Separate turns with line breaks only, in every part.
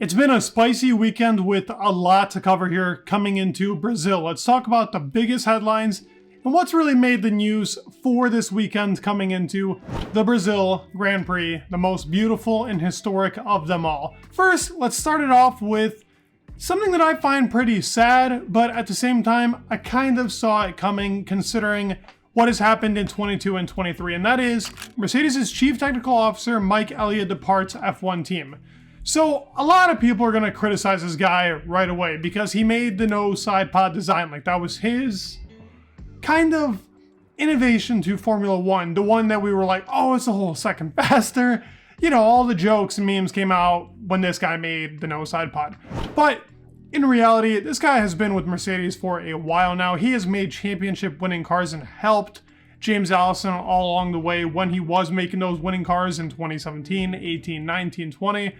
It's been a spicy weekend with a lot to cover here coming into Brazil. Let's talk about the biggest headlines and what's really made the news for this weekend coming into the Brazil Grand Prix, the most beautiful and historic of them all. First, let's start it off with something that I find pretty sad, but at the same time, I kind of saw it coming considering what has happened in 22 and 23, and that is Mercedes' chief technical officer, Elliott, departs F1 team. So a lot of people are going to criticize this guy right away because he made the no side pod design. Like, that was his kind of innovation to Formula One. The one that we were like, oh, it's a whole second faster. You know, all the jokes and memes came out when this guy made the no side pod. But in reality, this guy has been with Mercedes for a while now. He has made championship winning cars and helped James Allison all along the way when he was making those winning cars in 2017, 18, 19, 20.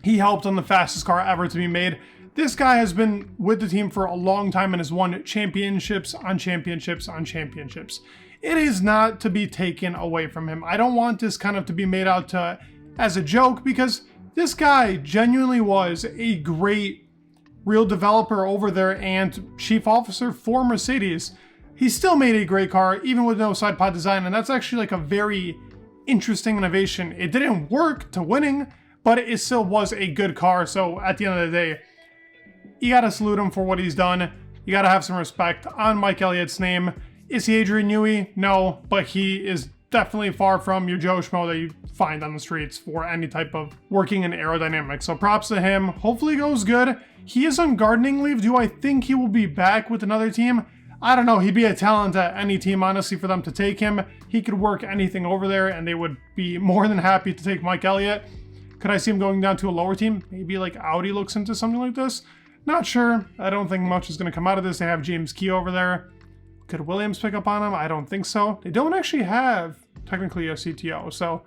He helped on the fastest car ever to be made. This guy has been with the team for a long time and has won championships on championships on championships. It is not to be taken away from him. I don't want this kind of to be made out to as a joke, because this guy genuinely was a great real developer over there and chief officer for Mercedes. He still made a great car even with no side pod design, and that's actually like a very interesting innovation. It didn't work to winning, but it still was a good car. So at the end of the day, you gotta salute him for what he's done. You gotta have some respect on Mike Elliott's name. Is he Adrian Newey? No, but he is definitely far from your Joe Schmo that you find on the streets for any type of working in aerodynamics. So props to him. Hopefully it goes good. He is on gardening leave. Do I think he will be back with another team? I don't know. He'd be a talent at any team, honestly, for them to take him. He could work anything over there and they would be more than happy to take Mike Elliott. Could I see him going down to a lower team? Maybe like Audi looks into something like this. Not sure. I don't think much is going to come out of this. They have James Key over there. Could Williams pick up on him? I don't think so. They don't actually have technically a CTO. So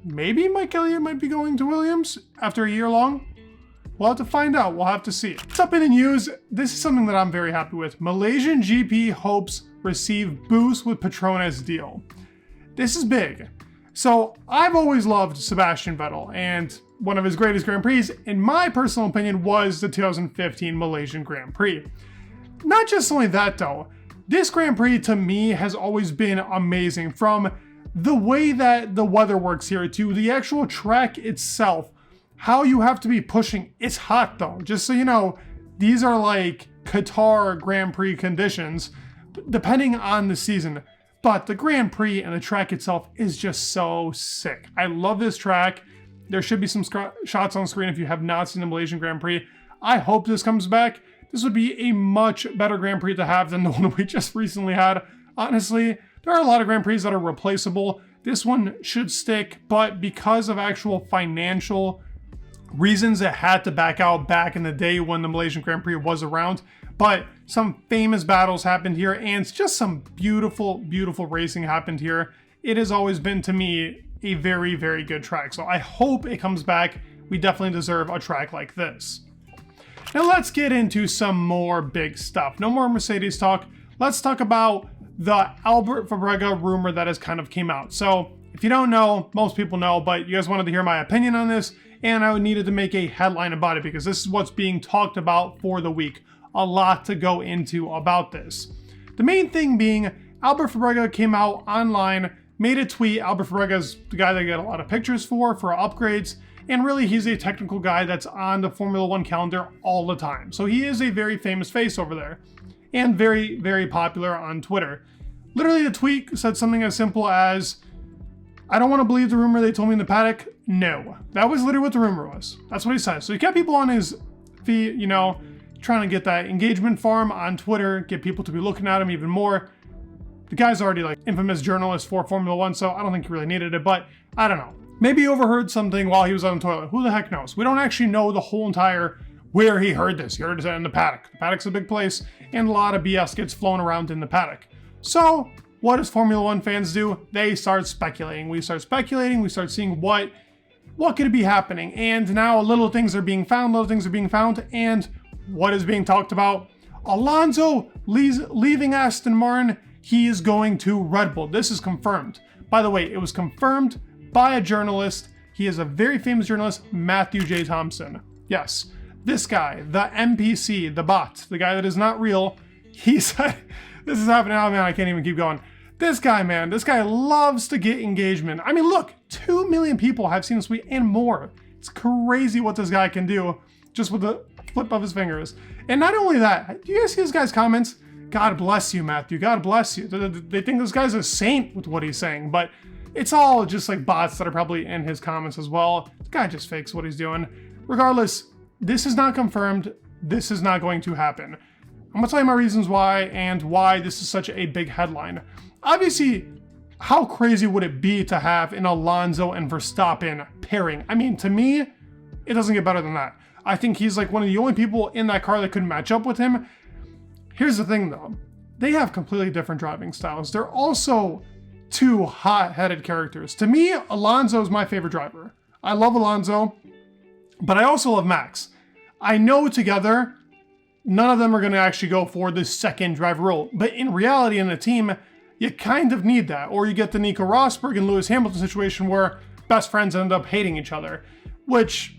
maybe Mike Elliott might be going to Williams after a year long. We'll have to find out. We'll have to see. What's up in the news? This is something that I'm very happy with. Malaysian GP hopes receive boost with Petronas deal. This is big. So I've always loved Sebastian Vettel, and one of his greatest Grand Prix, in my personal opinion, was the 2015 Malaysian Grand Prix. Not just only that though, this Grand Prix to me has always been amazing, from the way that the weather works here to the actual track itself, how you have to be pushing. It's hot though, just so you know, these are like Qatar Grand Prix conditions, depending on the season. But the Grand Prix and the track itself is just so sick. I love this track. There should be some shots on screen if you have not seen the Malaysian Grand Prix. I hope this comes back. This would be a much better Grand Prix to have than the one we just recently had. Honestly, there are a lot of Grand Prix that are replaceable. This one should stick, but because of actual financial reasons, it had to back out back in the day when the Malaysian Grand Prix was around. But some famous battles happened here, and just some beautiful, beautiful racing happened here. It has always been, to me, a very, very good track. So I hope it comes back. We definitely deserve a track like this. Now let's get into some more big stuff. No more Mercedes talk. Let's talk about the Albert Fabrega rumor that has kind of came out. So if you don't know, most people know, but you guys wanted to hear my opinion on this, and I needed to make a headline about it because this is what's being talked about for the week. A lot to go into about this. The main thing being, Albert Fabrega came out online, made a tweet. Albert Fabrega is the guy that I get a lot of pictures for upgrades, and really he's a technical guy that's on the Formula One calendar all the time. So he is a very famous face over there, and very, very popular on Twitter. Literally the tweet said something as simple as, I don't want to believe the rumor they told me in the paddock. No. That was literally what the rumor was. That's what he said. So he kept people on his feet, you know, trying to get that engagement for him on Twitter, get people to be looking at him even more. The guy's already like infamous journalist for Formula One, so I don't think he really needed it, but I don't know. Maybe he overheard something while he was on the toilet. Who the heck knows? We don't actually know the whole entire where he heard this. He heard it in the paddock. The paddock's a big place, and a lot of BS gets flown around in the paddock. So what does Formula One fans do? They start speculating. We start speculating. We start seeing what could be happening. And now little things are being found, and what is being talked about? Alonso leaving Aston Martin. He is going to Red Bull. This is confirmed. By the way, it was confirmed by a journalist. He is a very famous journalist, Matthew J. Thompson. Yes, this guy, the NPC, the bot, the guy that is not real, he said, this is happening, oh man, I can't even keep going. This guy, man, this guy loves to get engagement. I mean, look, 2 million people have seen this tweet and more. It's crazy what this guy can do just with the flip of his fingers. And not only that, do you guys see this guy's comments? God bless you, Matthew, God bless you. They think this guy's a saint with what he's saying, but it's all just like bots that are probably in his comments as well. This guy just fakes what he's doing. Regardless, this is not confirmed. This is not going to happen. I'm gonna tell you my reasons why and why this is such a big headline. Obviously, how crazy would it be to have an Alonso and Verstappen pairing? I mean, to me, it doesn't get better than that. I think he's like one of the only people in that car that could match up with him. Here's the thing though, they have completely different driving styles. They're also two hot-headed characters. To me, Alonso is my favorite driver. I love Alonso, but I also love Max. I know together, none of them are gonna actually go for the second driver role, but in reality in a team, you kind of need that, or you get the Nico Rosberg and Lewis Hamilton situation where best friends end up hating each other, which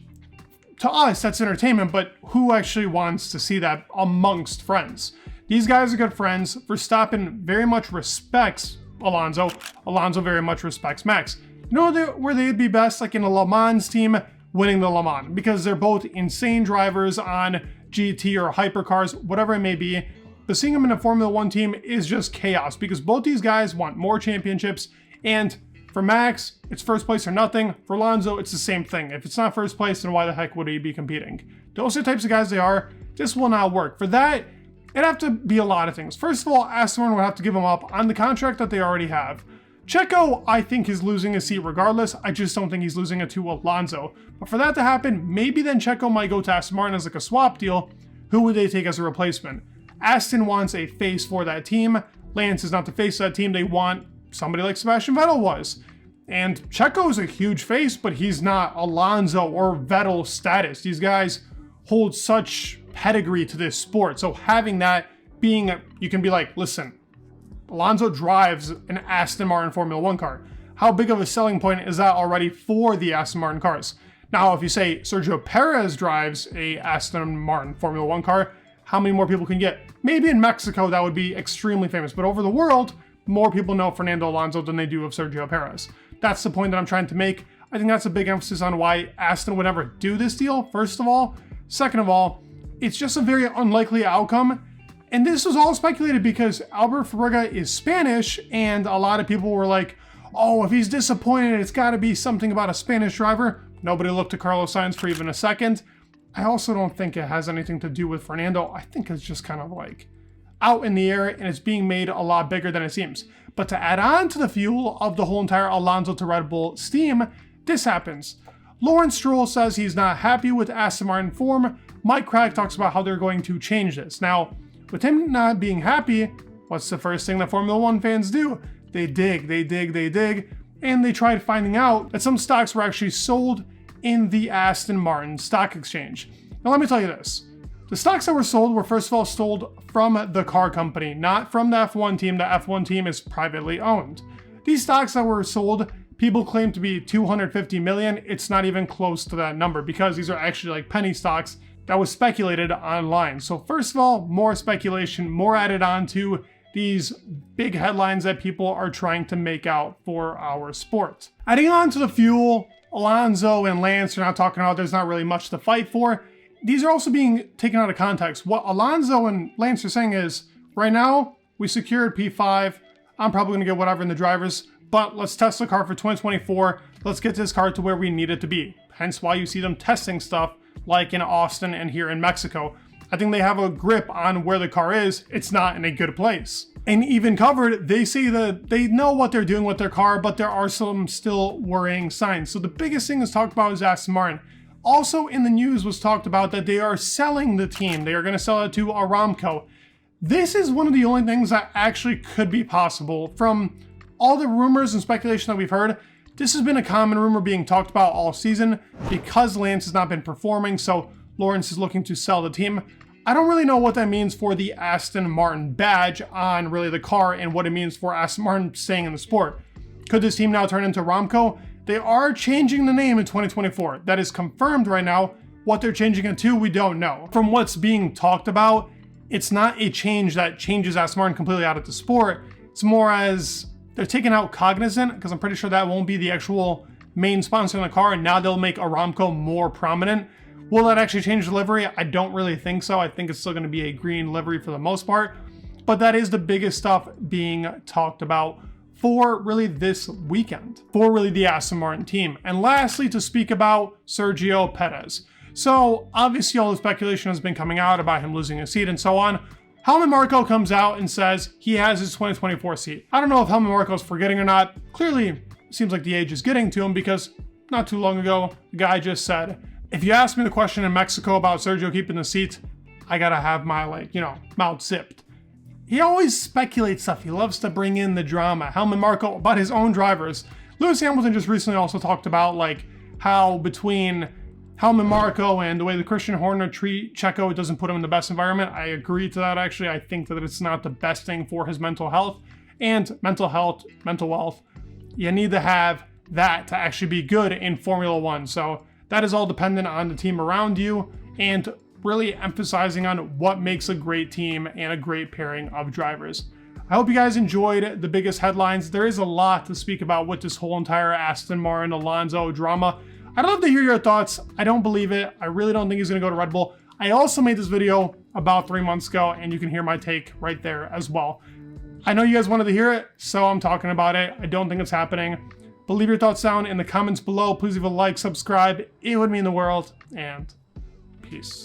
to us, that's entertainment, but who actually wants to see that amongst friends? These guys are good friends. Verstappen very much respects Alonso. Alonso very much respects Max. You know where they'd be best? Like in a Le Mans team, winning the Le Mans, because they're both insane drivers on GT or hypercars, whatever it may be. But seeing them in a Formula 1 team is just chaos because both these guys want more championships. And for Max, it's first place or nothing. For Alonso, it's the same thing. If it's not first place, then why the heck would he be competing? Those are the types of guys they are. This will not work. For that, it'd have to be a lot of things. First of all, Aston Martin would have to give him up on the contract that they already have. Checo, I think, is losing a seat regardless. I just don't think he's losing it to Alonso. But for that to happen, maybe then Checo might go to Aston Martin as like a swap deal. Who would they take as a replacement? Aston wants a face for that team. Lance is not the face of that team. They want somebody like Sebastian Vettel was. And Checo is a huge face, but he's not Alonso or Vettel status. These guys hold such pedigree to this sport. So having that being, you can be like, listen, Alonso drives an Aston Martin Formula 1 car. How big of a selling point is that already for the Aston Martin cars? Now, if you say Sergio Perez drives a Aston Martin Formula 1 car, how many more people can get? Maybe in Mexico that would be extremely famous, but over the world, more people know Fernando Alonso than they do of Sergio Perez. That's the point that I'm trying to make. I think that's a big emphasis on why Aston would never do this deal, first of all. Second of all, it's just a very unlikely outcome. And this was all speculated because Albert Ferreira is Spanish, and a lot of people were like, oh, if he's disappointed, it's got to be something about a Spanish driver. Nobody looked to Carlos Sainz for even a second. I also don't think it has anything to do with Fernando. I think it's just kind of like out in the air, and it's being made a lot bigger than it seems. But to add on to the fuel of the whole entire Alonso to Red Bull steam, this happens. Lawrence Stroll says he's not happy with Aston Martin form. Mike Craddock talks about how they're going to change this. Now, with him not being happy, what's the first thing that Formula 1 fans do? They dig, and they tried finding out that some stocks were actually sold in the Aston Martin Stock Exchange. Now let me tell you this. The stocks that were sold were first of all sold from the car company, not from the F1 team. The F1 team is privately owned. These stocks that were sold, people claim to be 250 million. It's not even close to that number because these are actually like penny stocks that was speculated online. So first of all, more speculation, more added on to these big headlines that people are trying to make out for our sport. Adding on to the fuel, Alonso and Lance are not talking about there's not really much to fight for. These are also being taken out of context. What Alonso and Lance are saying is, right now, we secured P5. I'm probably gonna get whatever in the drivers, but let's test the car for 2024. Let's get this car to where we need it to be. Hence why you see them testing stuff like in Austin and here in Mexico. I think they have a grip on where the car is. It's not in a good place. And even covered, they say that they know what they're doing with their car, but there are some still worrying signs. So the biggest thing is talked about is Aston Martin. Also in the news was talked about that they are selling the team. They are going to sell it to Aramco. This is one of the only things that actually could be possible. From all the rumors and speculation that we've heard, this has been a common rumor being talked about all season because Lance has not been performing, so Lawrence is looking to sell the team. I don't really know what that means for the Aston Martin badge on really the car and what it means for Aston Martin staying in the sport. Could this team now turn into Aramco? They are changing the name in 2024. That is confirmed right now. What they're changing it to, we don't know. From what's being talked about, it's not a change that changes Aston Martin completely out of the sport. It's more as they're taking out Cognizant, because I'm pretty sure that won't be the actual main sponsor in the car, and now they'll make Aramco more prominent. Will that actually change the livery? I don't really think so. I think it's still going to be a green livery for the most part, but that is the biggest stuff being talked about for really this weekend, for really the Aston Martin team. And lastly, to speak about Sergio Perez. So obviously all the speculation has been coming out about him losing his seat and so on. Helmut Marko comes out and says he has his 2024 seat. I don't know if Helmut Marko's forgetting or not. Clearly, seems like the age is getting to him, because not too long ago, the guy just said, if you ask me the question in Mexico about Sergio keeping the seat, I gotta have my, mouth zipped. He always speculates stuff. He loves to bring in the drama. Helmut Marko, about his own drivers. Lewis Hamilton just recently also talked about, how between Helmut Marko and the way the Christian Horner treat Checo, it doesn't put him in the best environment. I agree to that, actually. I think that it's not the best thing for his mental health. And mental wealth, you need to have that to actually be good in Formula One. So that is all dependent on the team around you and really emphasizing on what makes a great team and a great pairing of drivers. I hope you guys enjoyed the biggest headlines. There is a lot to speak about with this whole entire Aston Martin Alonso drama. I'd love to hear your thoughts. I don't believe it. I really don't think he's going to go to Red Bull. I also made this video about 3 months ago, and you can hear my take right there as well. I know you guys wanted to hear it, so I'm talking about it. I don't think it's happening. But leave your thoughts down in the comments below. Please leave a like, subscribe. It would mean the world, and peace.